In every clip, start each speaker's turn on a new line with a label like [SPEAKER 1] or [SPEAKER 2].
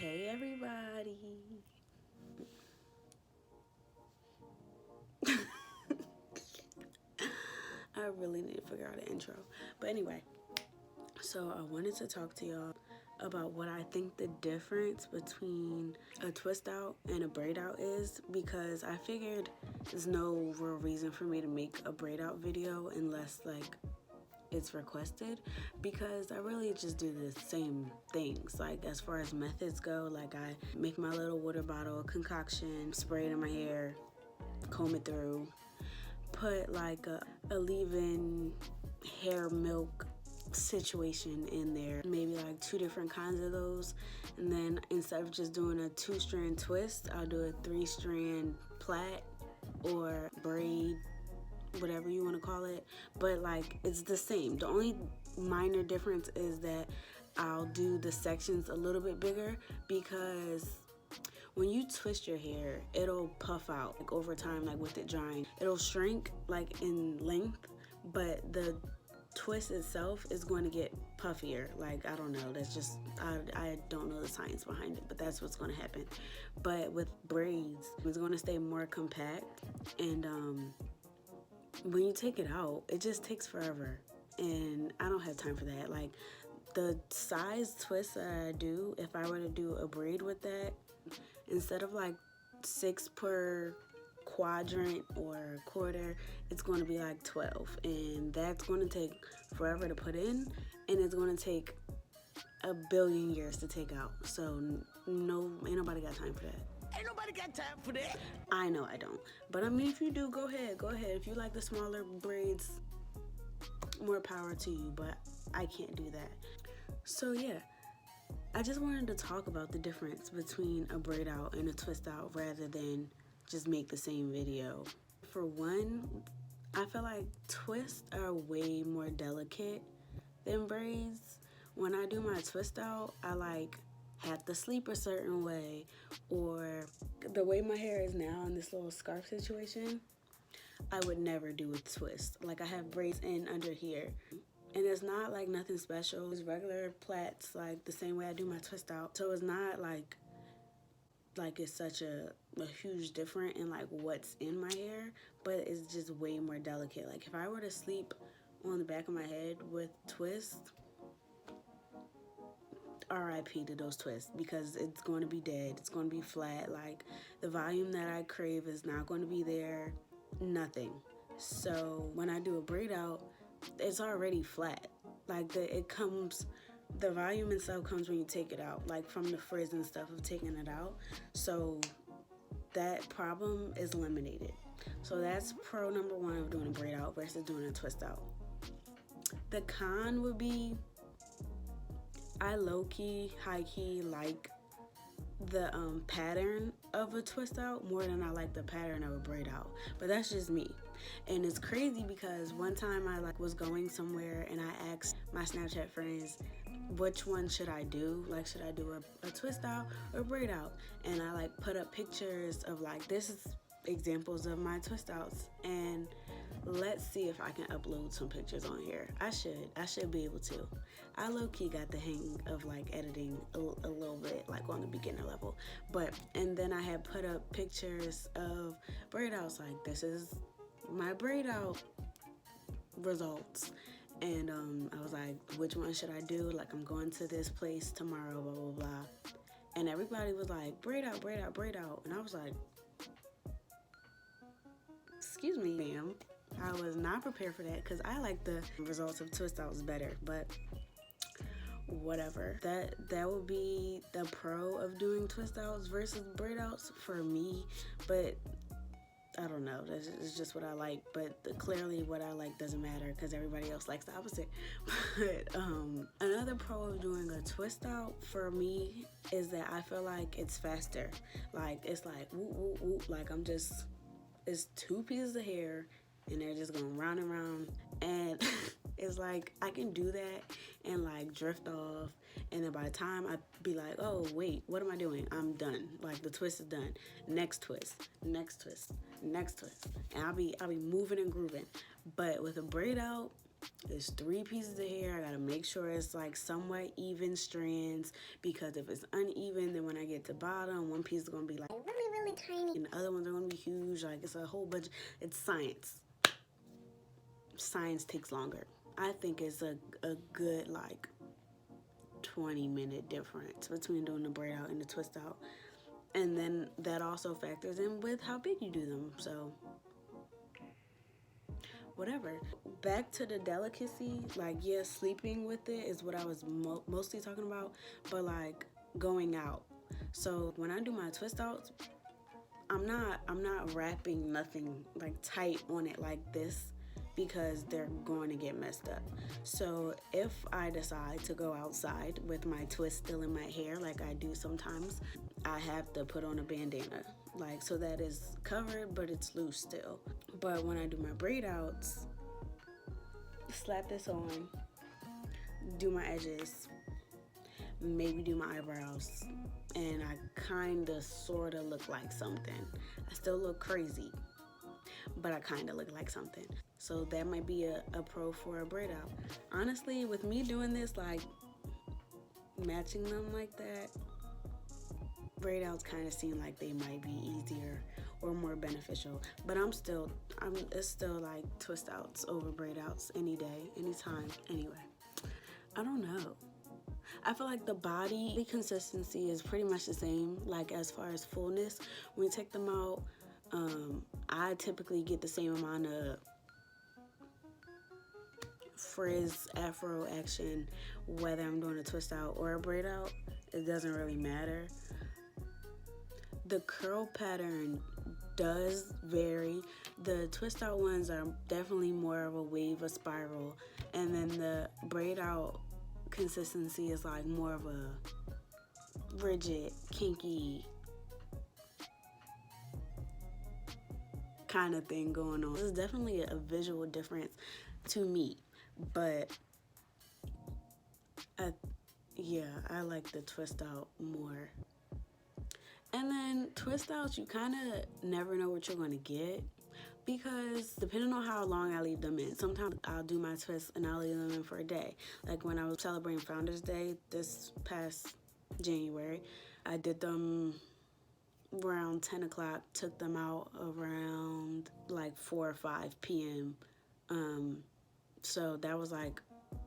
[SPEAKER 1] Hey everybody. I really need to figure out an intro. But anyway, so I wanted to talk to y'all about what I think the difference between a twist out and a braid out is, because I figured there's no real reason for me to make a braid out video unless it's requested, because I really just do the same things. Like as far as methods go, like I make my little water bottle concoction, spray it in my hair, comb it through, put like a leave-in hair milk situation in there, maybe like 2 different kinds of those, and then instead of just doing a 2-strand twist, I'll do a 3-strand plait or braid, whatever you want to call it. But like it's the same. The only minor difference is that I'll do the sections a little bit bigger, because when you twist your hair, it'll puff out like over time, like with it drying. It'll shrink like in length, but the twist itself is going to get puffier. Like, I don't know, that's just, I don't know the science behind it, but that's what's going to happen. But with braids, it's going to stay more compact, and when you take it out, it just takes forever, and I don't have time for that. Like the size twist that I do, if I were to do a braid with that, instead of like 6 per quadrant or quarter, it's going to be like 12, and that's going to take forever to put in, and it's going to take a billion years to take out. So no, ain't nobody got time for that.
[SPEAKER 2] Ain't nobody got time for that.
[SPEAKER 1] I know I don't, but I mean, if you do, go ahead. If you like the smaller braids, more power to you, but I can't do that. So yeah, I just wanted to talk about the difference between a braid out and a twist out, rather than just make the same video. For one, I feel like twists are way more delicate than braids. When I do my twist out, I have to sleep a certain way, or the way my hair is now in this little scarf situation, I would never do a twist. Like I have braids in under here, and it's not like nothing special. It's regular plaits, like the same way I do my twist out. So it's not like it's such a huge difference in like what's in my hair, but it's just way more delicate. Like if I were to sleep on the back of my head with twists, RIP to those twists, because it's going to be dead. It's going to be flat. Like the volume that I crave is not going to be there. Nothing. So when I do a braid out, it's already flat. Like the volume itself comes when you take it out, like from the frizz and stuff of taking it out. So that problem is eliminated. So that's pro number 1 of doing a braid out versus doing a twist out. The con would be, I low-key, high-key like the pattern of a twist out more than I like the pattern of a braid out. But that's just me. And it's crazy because one time I was going somewhere and I asked my Snapchat friends, which one should I do? Like, should I do a twist out or a braid out? And I put up pictures of this is examples of my twist outs, and let's see if I can upload some pictures on here. I should be able to. I low-key got the hang of editing a little bit, on the beginner level. And then I had put up pictures of braid outs, like this is my braid out results. And I was like, which one should I do? Like, I'm going to this place tomorrow, blah, blah, blah. And everybody was like, braid out, braid out, braid out. And I was like, excuse me, ma'am. I was not prepared for that, because I like the results of twist outs better, but whatever. That would be the pro of doing twist outs versus braid outs for me, but I don't know. It's just what I like, but clearly what I like doesn't matter, because everybody else likes the opposite. But another pro of doing a twist out for me is that I feel like it's faster. Like it's like whoop, whoop, whoop. Like it's 2 pieces of hair, and they're just going round and round, and it's like I can do that and drift off, and then by the time I be like, oh wait, what am I doing? I'm done. Like the twist is done. Next twist, next twist, next twist, and I'll be moving and grooving. But with a braid out, It's 3 pieces of hair. I gotta make sure it's like somewhat even strands, because if it's uneven, then when I get to bottom, one piece is gonna be like really, really tiny, and the other ones are gonna be huge. Like, it's a whole bunch. It's science. Science takes longer. I think it's a good like 20-minute difference between doing the braid out and the twist out. And then that also factors in with how big you do them. So whatever. Back to the delicacy, like, yeah, sleeping with it is what I was mostly talking about, but like going out. So when I do my twist outs, I'm not wrapping nothing like tight on it like this, because they're going to get messed up. So if I decide to go outside with my twist still in my hair, like I do sometimes, I have to put on a bandana, like, so that is covered but it's loose still. But when I do my braid outs, slap this on, do my edges, maybe do my eyebrows, and I kinda sorta look like something. I still look crazy, but I kinda look like something. So that might be a pro for a braid out. Honestly, with me doing this, like matching them like that, braid outs kind of seem like they might be easier or more beneficial. But it's still like twist outs over braid outs any day, anytime, anyway. I don't know. I feel like the body consistency is pretty much the same, like as far as fullness. When you take them out, I typically get the same amount of frizz afro action whether I'm doing a twist out or a braid out. It doesn't really matter. The curl pattern does vary. The twist out ones are definitely more of a wave, a spiral, and then the braid out consistency is like more of a rigid, kinky kind of thing going on. There's definitely a visual difference to me, but I like the twist out more. And then twist outs, you kind of never know what you're going to get, because depending on how long I leave them in, sometimes I'll do my twists and I'll leave them in for a day. Like when I was celebrating Founders Day this past January, I did them around 10 o'clock, took them out around like 4 or 5 p.m. So that was like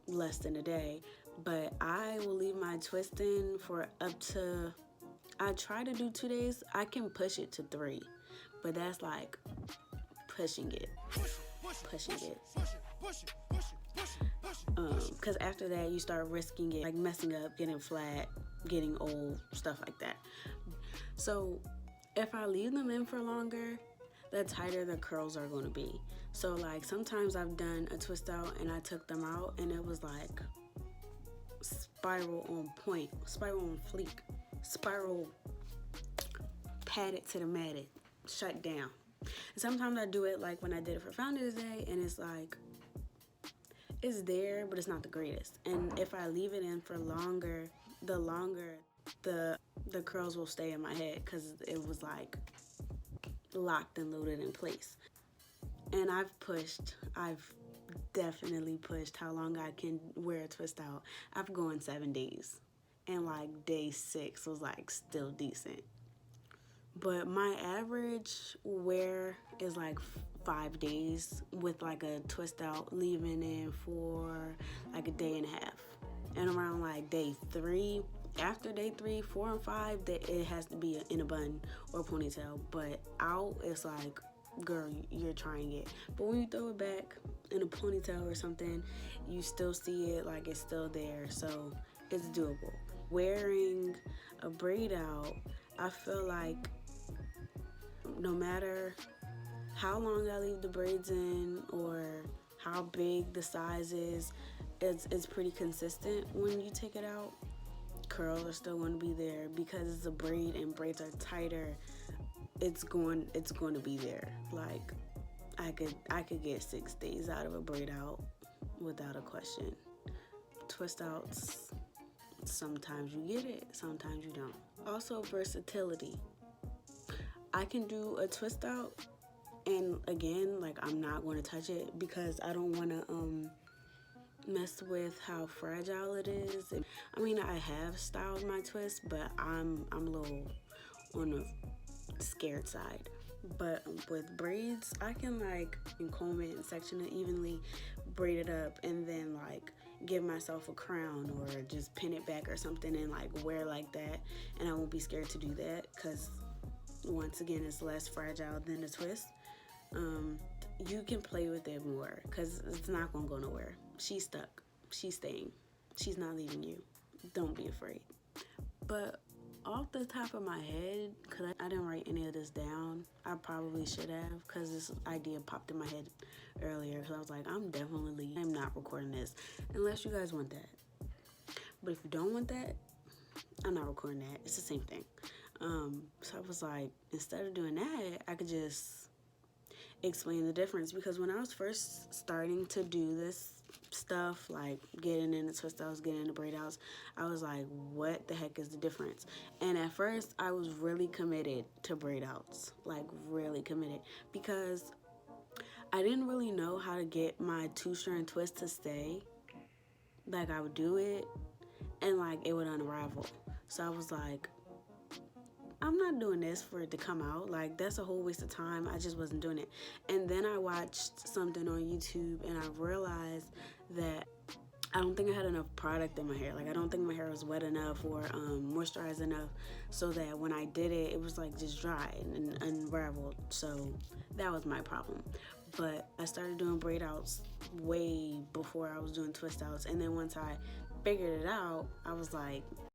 [SPEAKER 1] less than a day. But I will leave my twist in for up to, I try to do 2 days. I can push it to 3, but that's like pushing it. Because after that, you start risking it, like messing up, getting flat, getting old, stuff like that. So if I leave them in for longer, the tighter the curls are going to be. So like sometimes I've done a twist out and I took them out and it was like spiral on point, spiral on fleek, spiral padded to the matted, shut down. And sometimes I do it like when I did it for Founders Day, and it's like, it's there, but it's not the greatest. And if I leave it in for longer, the longer the curls will stay in my head, because it was like locked and loaded in place. And I've definitely pushed how long I can wear a twist out. I've gone 7 days, and like day 6 was like still decent. But my average wear is like 5 days with like a twist out, leaving in for like a day and a half. And around like day 3, after day 3, 4, and 5, it has to be in a bun or ponytail. But out, it's like, girl, you're trying it. But when you throw it back in a ponytail or something, you still see it, like it's still there. So it's doable. Wearing a braid out, I feel like no matter how long I leave the braids in or how big the size is, it's pretty consistent when you take it out. Curls are still going to be there because it's a braid and braids are tighter. It's going to be there. Like I could get 6 days out of a braid out without a question. Twist outs, sometimes you get it, sometimes you don't. Also versatility. I can do a twist out, and again, like I'm not going to touch it because I don't want to mess with how fragile it is. I mean, I have styled my twist, but I'm a little on the scared side. But with braids, I can like comb it and section it evenly, braid it up, and then like give myself a crown or just pin it back or something and like wear like that. And I won't be scared to do that because once again, it's less fragile than a twist. You can play with it more because it's not gonna go nowhere. She's stuck. She's staying. She's not leaving you. Don't be afraid. But off the top of my head, because I didn't write any of this down, I probably should have, because this idea popped in my head earlier. So I was like, I'm not recording this unless you guys want that. But if you don't want that, I'm not recording that. It's the same thing. So I was like, instead of doing that, I could just explain the difference, because when I was first starting to do this stuff, like getting into twist outs, getting into braid outs, I was like, what the heck is the difference? And at first I was really committed to braid outs, like really committed, because I didn't really know how to get my 2-strand twist to stay. Like I would do it and like it would unravel. So I was like, I'm not doing this for it to come out. Like, that's a whole waste of time. I just wasn't doing it. And then I watched something on YouTube and I realized that I don't think I had enough product in my hair. Like, I don't think my hair was wet enough or moisturized enough so that when I did it, it was like just dry and unraveled. So that was my problem. But I started doing braid outs way before I was doing twist outs. And then once I figured it out, I was like,